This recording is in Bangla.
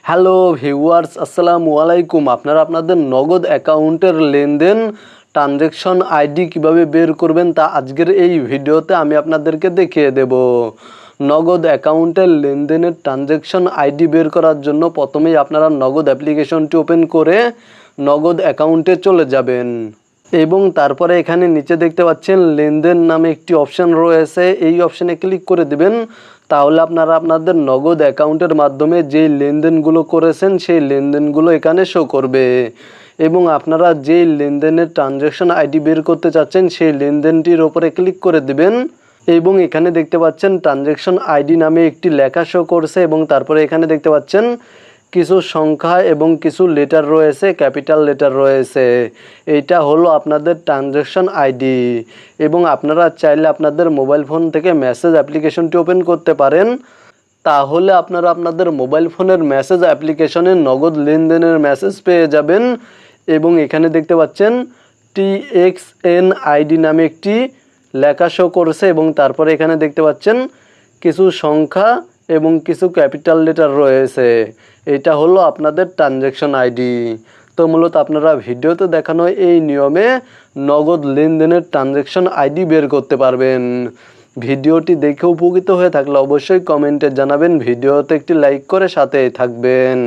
হ্যালো ভিউয়ার্স, আসসালামু আলাইকুম। আপনারা আপনাদের নগদ অ্যাকাউন্টের লেনদেন ট্রানজ্যাকশন আইডি কিভাবে বের করবেন তা আজকের এই ভিডিওতে আমি আপনাদেরকে দেখিয়ে দেব। নগদ অ্যাকাউন্টের লেনদেনের ট্রানজ্যাকশন আইডি বের করার জন্য প্রথমেই আপনারা নগদ অ্যাপ্লিকেশনটি ওপেন করে নগদ অ্যাকাউন্টে চলে যাবেন এবং তারপরে এখানে নিচে দেখতে পাচ্ছেন লেনদেন নামে একটি অপশান রয়েছে, এই অপশানে ক্লিক করে দিবেন। তাহলে আপনারা আপনাদের নগদ অ্যাকাউন্টের মাধ্যমে যেই লেনদেনগুলো করেছেন সেই লেনদেনগুলো এখানে শো করবে এবং আপনারা যেই লেনদেনের ট্রানজ্যাকশন আইডি বের করতে চাচ্ছেন সেই লেনদেনটির ওপরে ক্লিক করে দিবেন এবং এখানে দেখতে পাচ্ছেন ট্রানজ্যাকশন আইডি নামে একটি লেখা শো করছে এবং তারপরে এখানে দেখতে পাচ্ছেন কিছু সংখ্যা এবং কিছু লেটার রয়েছে, ক্যাপিটাল লেটার রয়েছে। এইটা হলো আপনাদের ট্রানজ্যাকশন আইডি এবং আপনারা চাইলে আপনাদের মোবাইল ফোন থেকে মেসেজ অ্যাপ্লিকেশনটি ওপেন করতে পারেন। তাহলে আপনারা আপনাদের মোবাইল ফোনের মেসেজ অ্যাপ্লিকেশনে নগদ লেনদেনের মেসেজ পেয়ে যাবেন এবং এখানে দেখতে পাচ্ছেন TXN আইডি নামে একটি লেখা শো করছে এবং তারপরে এখানে দেখতে পাচ্ছেন কিছু সংখ্যা এবং কিছু ক্যাপিটাল লেটার রয়েছে। এটা হলো আপনাদের ট্রানজ্যাকশন আইডি। তো মূলত আপনারা ভিডিওতে দেখানো এই নিয়মে নগদ লেনদেনের ট্রানজ্যাকশন আইডি বের করতে পারবেন। ভিডিওটি দেখে উপকৃত হয়ে থাকলে অবশ্যই কমেন্টে জানাবেন, ভিডিওতে একটি লাইক করে সাথেই থাকবেন।